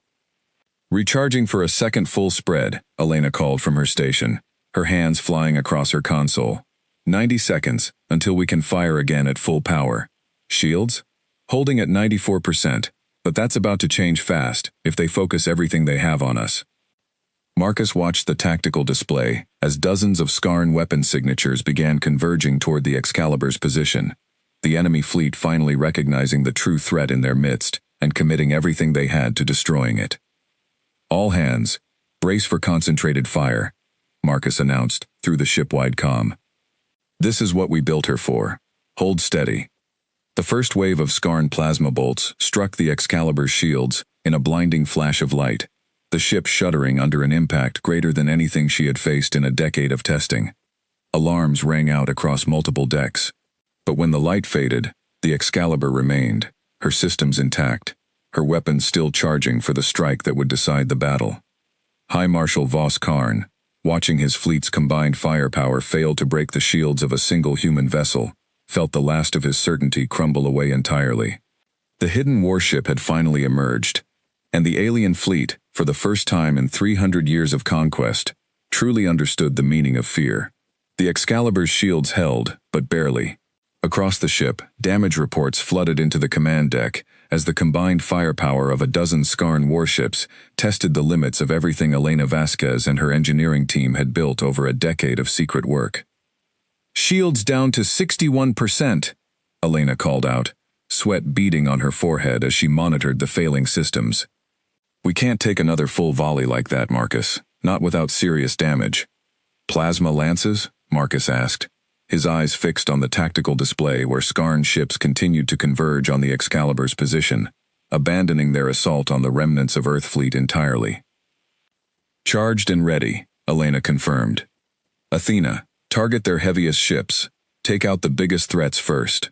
"Recharging for a second full spread," Elena called from her station, her hands flying across her console. 90 seconds, until we can fire again at full power. Shields? Holding at 94%, but that's about to change fast if they focus everything they have on us." Marcus watched the tactical display as dozens of Skarn weapon signatures began converging toward the Excalibur's position, the enemy fleet finally recognizing the true threat in their midst and committing everything they had to destroying it. "All hands, brace for concentrated fire," Marcus announced through the ship-wide comm. "This is what we built her for. Hold steady." The first wave of Skarn plasma bolts struck the Excalibur's shields in a blinding flash of light, the ship shuddering under an impact greater than anything she had faced in a decade of testing. Alarms rang out across multiple decks. But when the light faded, the Excalibur remained, her systems intact, her weapons still charging for the strike that would decide the battle. High Marshal Vos Karn, watching his fleet's combined firepower fail to break the shields of a single human vessel, felt the last of his certainty crumble away entirely. The hidden warship had finally emerged, and the alien fleet, for the first time in 300 years of conquest, truly understood the meaning of fear. The Excalibur's shields held, but barely. Across the ship, damage reports flooded into the command deck as the combined firepower of a dozen Skarn warships tested the limits of everything Elena Vasquez and her engineering team had built over a decade of secret work. "Shields down to 61%, Elena called out, sweat beading on her forehead as she monitored the failing systems. "We can't take another full volley like that, Marcus, not without serious damage." "Plasma lances?" Marcus asked, his eyes fixed on the tactical display where Skarn ships continued to converge on the Excalibur's position, abandoning their assault on the remnants of Earth fleet entirely. "Charged and ready," Elena confirmed. "Athena, target their heaviest ships. Take out the biggest threats first.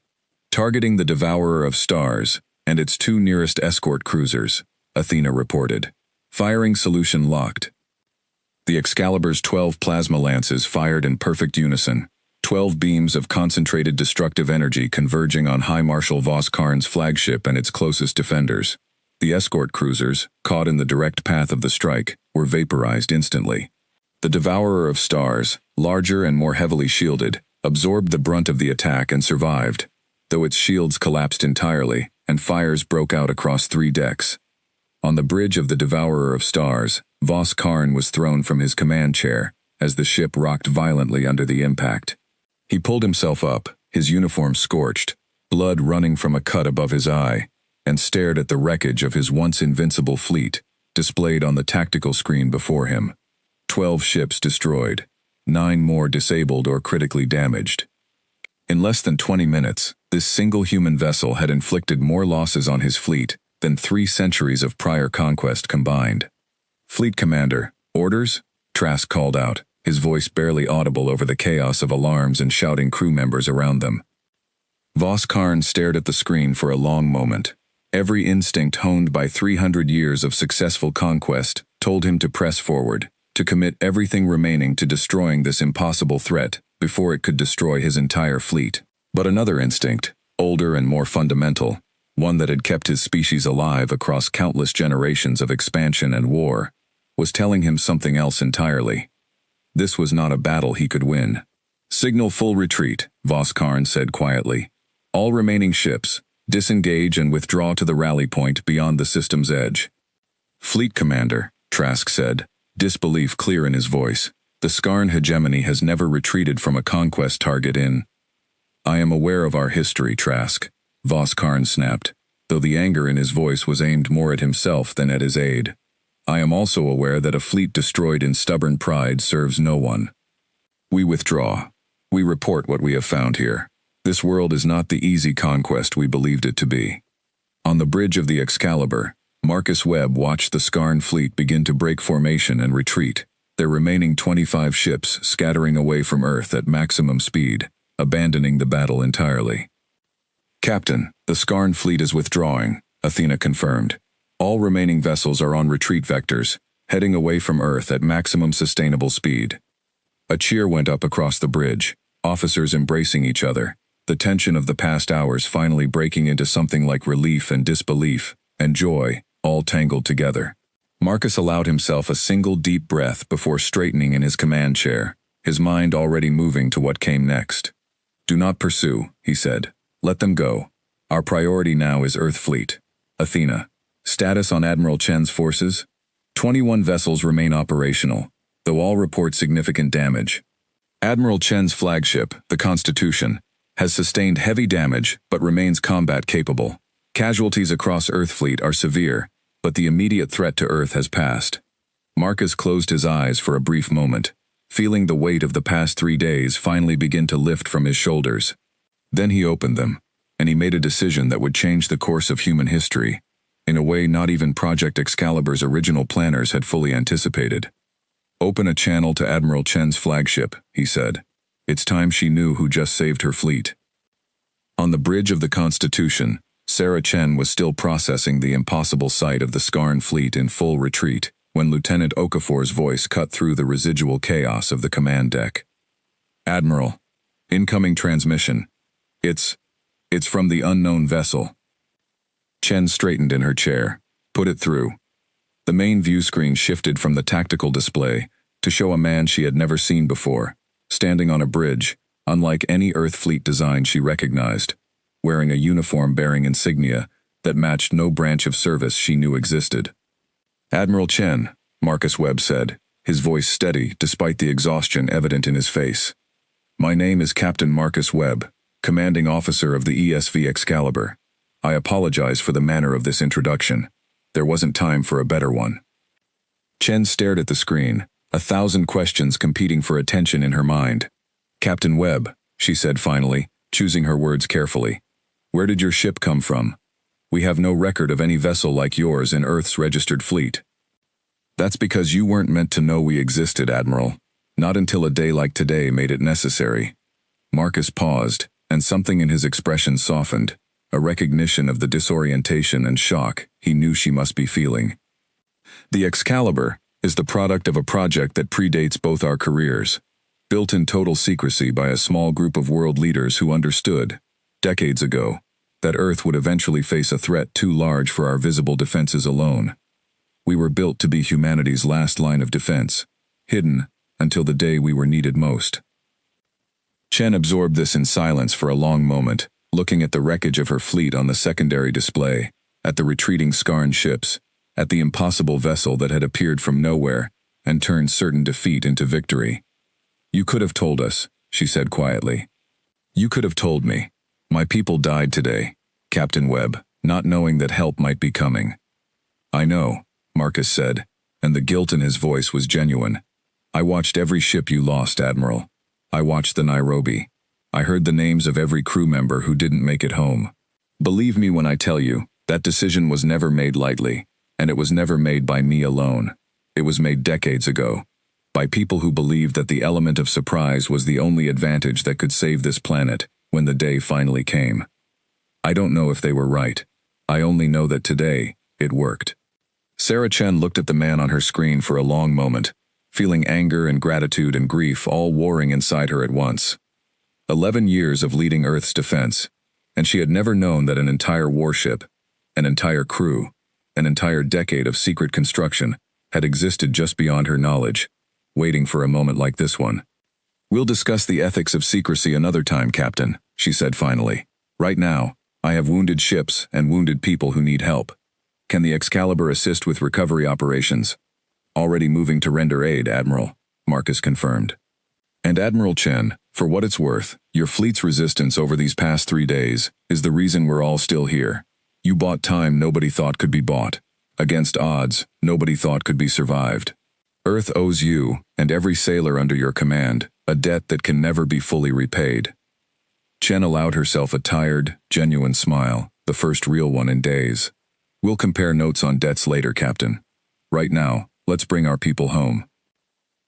Targeting the Devourer of Stars and its 2 nearest escort cruisers," Athena reported. "Firing solution locked." The Excalibur's 12 plasma lances fired in perfect unison, 12 beams of concentrated destructive energy converging on High Marshal Vos Karn's flagship and its closest defenders. The escort cruisers, caught in the direct path of the strike, were vaporized instantly. The Devourer of Stars, larger and more heavily shielded, absorbed the brunt of the attack and survived, though its shields collapsed entirely and fires broke out across 3 decks. On the bridge of the Devourer of Stars, Vos Karn was thrown from his command chair as the ship rocked violently under the impact. He pulled himself up, his uniform scorched, blood running from a cut above his eye, and stared at the wreckage of his once invincible fleet, displayed on the tactical screen before him. 12 ships destroyed, 9 more disabled or critically damaged. In less than 20 minutes, this single human vessel had inflicted more losses on his fleet than 3 centuries of prior conquest combined. "Fleet Commander, orders?" Trask called out, his voice barely audible over the chaos of alarms and shouting crew members around them. Vos Karn stared at the screen for a long moment. Every instinct honed by 300 years of successful conquest told him to press forward, to commit everything remaining to destroying this impossible threat before it could destroy his entire fleet. But another instinct, older and more fundamental, one that had kept his species alive across countless generations of expansion and war, was telling him something else entirely. This was not a battle he could win. "Signal full retreat," Vos Karn said quietly. "All remaining ships, Disengage and withdraw to the rally point beyond the system's edge. Fleet Commander, Trask said, disbelief clear in his voice. The Skarn hegemony has never retreated from a conquest target in. I am aware of our history, Trask, Voss Karn snapped, though the anger in his voice was aimed more at himself than at his aide. I am also aware that a fleet destroyed in stubborn pride serves no one. We withdraw. We report what we have found here. This world is not the easy conquest we believed it to be. On the bridge of the Excalibur, Marcus Webb watched the Skarn fleet begin to break formation and retreat, their remaining 25 ships scattering away from Earth at maximum speed, abandoning the battle entirely. Captain, the Skarn fleet is withdrawing, Athena confirmed. All remaining vessels are on retreat vectors, heading away from Earth at maximum sustainable speed. A cheer went up across the bridge, officers embracing each other, the tension of the past hours finally breaking into something like relief and disbelief, and joy, all tangled together. Marcus allowed himself a single deep breath before straightening in his command chair, his mind already moving to what came next. Do not pursue, he said. Let them go. Our priority now is Earth Fleet. Athena. Status on Admiral Chen's forces? 21 vessels remain operational, though all report significant damage. Admiral Chen's flagship, the Constitution, has sustained heavy damage but remains combat capable. Casualties across Earth Fleet are severe, but the immediate threat to Earth has passed. Marcus closed his eyes for a brief moment, feeling the weight of the past 3 days finally begin to lift from his shoulders. Then he opened them, and he made a decision that would change the course of human history, in a way not even Project Excalibur's original planners had fully anticipated. Open a channel to Admiral Chen's flagship, he said. It's time she knew who just saved her fleet. On the bridge of the Constitution, Sarah Chen was still processing the impossible sight of the Skarn fleet in full retreat when Lieutenant Okafor's voice cut through the residual chaos of the command deck. Admiral, incoming transmission. It's from the unknown vessel. Chen straightened in her chair, put it through. The main view screen shifted from the tactical display to show a man she had never seen before, standing on a bridge, unlike any Earth fleet design she recognized, wearing a uniform bearing insignia that matched no branch of service she knew existed. Admiral Chen, Marcus Webb said, his voice steady despite the exhaustion evident in his face. My name is Captain Marcus Webb, commanding officer of the ESV Excalibur. I apologize for the manner of this introduction. There wasn't time for a better one. Chen stared at the screen, 1,000 questions competing for attention in her mind. Captain Webb, she said finally, choosing her words carefully. Where did your ship come from? We have no record of any vessel like yours in Earth's registered fleet. That's because you weren't meant to know we existed, Admiral. Not until a day like today made it necessary. Marcus paused, and something in his expression softened, a recognition of the disorientation and shock he knew she must be feeling. The Excalibur is the product of a project that predates both our careers, built in total secrecy by a small group of world leaders who understood, decades ago, that Earth would eventually face a threat too large for our visible defenses alone. We were built to be humanity's last line of defense, hidden until the day we were needed most. Chen absorbed this in silence for a long moment, looking at the wreckage of her fleet on the secondary display, at the retreating Skarn ships, at the impossible vessel that had appeared from nowhere and turned certain defeat into victory. You could have told us, she said quietly. You could have told me. My people died today, Captain Webb, not knowing that help might be coming. I know, Marcus said, and the guilt in his voice was genuine. I watched every ship you lost, Admiral. I watched the Nairobi. I heard the names of every crew member who didn't make it home. Believe me when I tell you, that decision was never made lightly, and it was never made by me alone. It was made decades ago, by people who believed that the element of surprise was the only advantage that could save this planet when the day finally came. I don't know if they were right. I only know that today, it worked. Sarah Chen looked at the man on her screen for a long moment, feeling anger and gratitude and grief all warring inside her at once. 11 years of leading Earth's defense, and she had never known that an entire warship, an entire crew, an entire decade of secret construction had existed just beyond her knowledge, waiting for a moment like this one. We'll discuss the ethics of secrecy another time, Captain, she said finally. Right now, I have wounded ships and wounded people who need help. Can the Excalibur assist with recovery operations? Already moving to render aid, Admiral, Marcus confirmed. And Admiral Chen, for what it's worth, your fleet's resistance over these past 3 days is the reason we're all still here. You bought time nobody thought could be bought. Against odds nobody thought could be survived. Earth owes you, and every sailor under your command, a debt that can never be fully repaid. Chen allowed herself a tired, genuine smile, the first real one in days. We'll compare notes on debts later, Captain. Right now, let's bring our people home.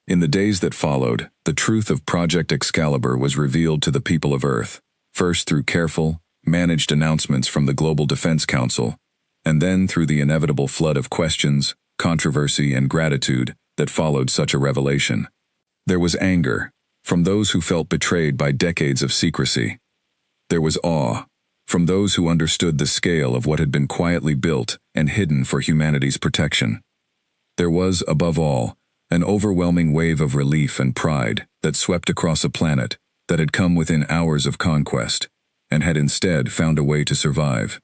In the days that followed, the truth of Project Excalibur was revealed to the people of Earth, first through careful, managed announcements from the Global Defense Council, and then through the inevitable flood of questions, controversy, and gratitude that followed such a revelation. There was anger, from those who felt betrayed by decades of secrecy. There was awe, from those who understood the scale of what had been quietly built and hidden for humanity's protection. There was, above all, an overwhelming wave of relief and pride that swept across a planet that had come within hours of conquest, and had instead found a way to survive.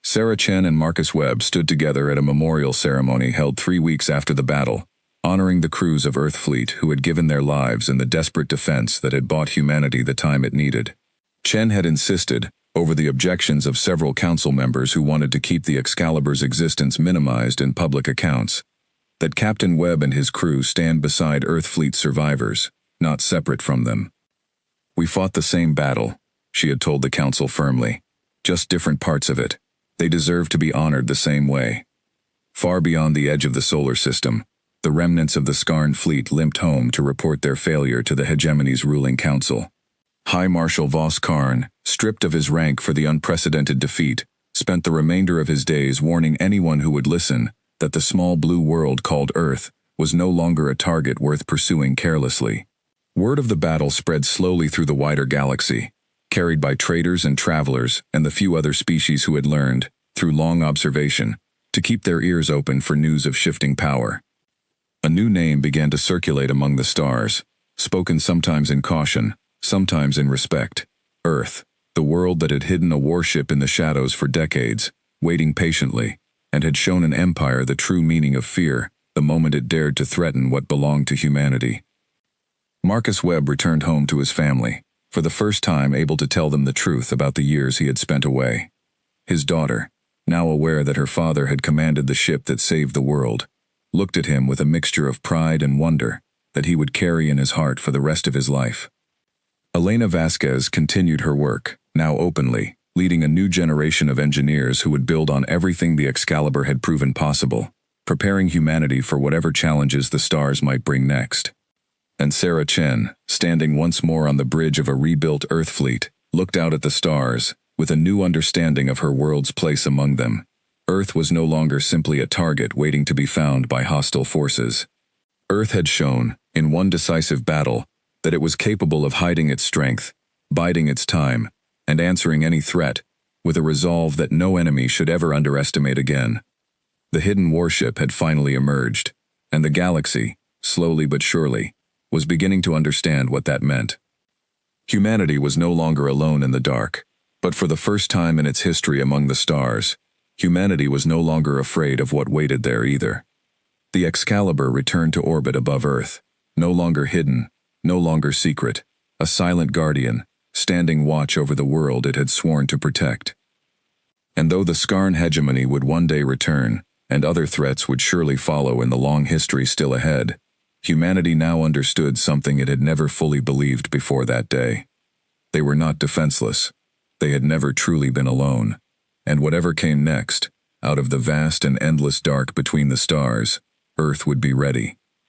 Sarah Chen and Marcus Webb stood together at a memorial ceremony held 3 weeks after the battle, honoring the crews of Earth Fleet who had given their lives in the desperate defense that had bought humanity the time it needed. Chen had insisted, over the objections of several council members who wanted to keep the Excalibur's existence minimized in public accounts, that Captain Webb and his crew stand beside Earth Fleet survivors, not separate from them. We fought the same battle, she had told the council firmly, just different parts of it. They deserve to be honored the same way. Far beyond the edge of the solar system, the remnants of the Skarn fleet limped home to report their failure to the hegemony's ruling council. High Marshal Vos Karn, stripped of his rank for the unprecedented defeat, spent the remainder of his days warning anyone who would listen that the small blue world called Earth was no longer a target worth pursuing carelessly. Word of the battle spread slowly through the wider galaxy, carried by traders and travelers and the few other species who had learned, through long observation, to keep their ears open for news of shifting power. A new name began to circulate among the stars, spoken sometimes in caution, sometimes in respect. Earth, the world that had hidden a warship in the shadows for decades, waiting patiently, and had shown an empire the true meaning of fear the moment it dared to threaten what belonged to humanity. Marcus Webb returned home to his family, for the first time able to tell them the truth about the years he had spent away. His daughter, now aware that her father had commanded the ship that saved the world, looked at him with a mixture of pride and wonder that he would carry in his heart for the rest of his life. Elena Vasquez continued her work, now openly, leading a new generation of engineers who would build on everything the Excalibur had proven possible, preparing humanity for whatever challenges the stars might bring next. And Sarah Chen, standing once more on the bridge of a rebuilt Earth fleet, looked out at the stars, with a new understanding of her world's place among them. Earth was no longer simply a target waiting to be found by hostile forces. Earth had shown, in one decisive battle, that it was capable of hiding its strength, biding its time, and answering any threat, with a resolve that no enemy should ever underestimate again. The hidden warship had finally emerged, and the galaxy, slowly but surely, was beginning to understand what that meant. Humanity was no longer alone in the dark, but for the first time in its history among the stars, humanity was no longer afraid of what waited there either. The Excalibur returned to orbit above Earth, no longer hidden, no longer secret, a silent guardian, standing watch over the world it had sworn to protect. And though the Skarn hegemony would one day return, and other threats would surely follow in the long history still ahead, humanity now understood something it had never fully believed before that day. They were not defenseless. They had never truly been alone. And whatever came next, out of the vast and endless dark between the stars, Earth would be ready.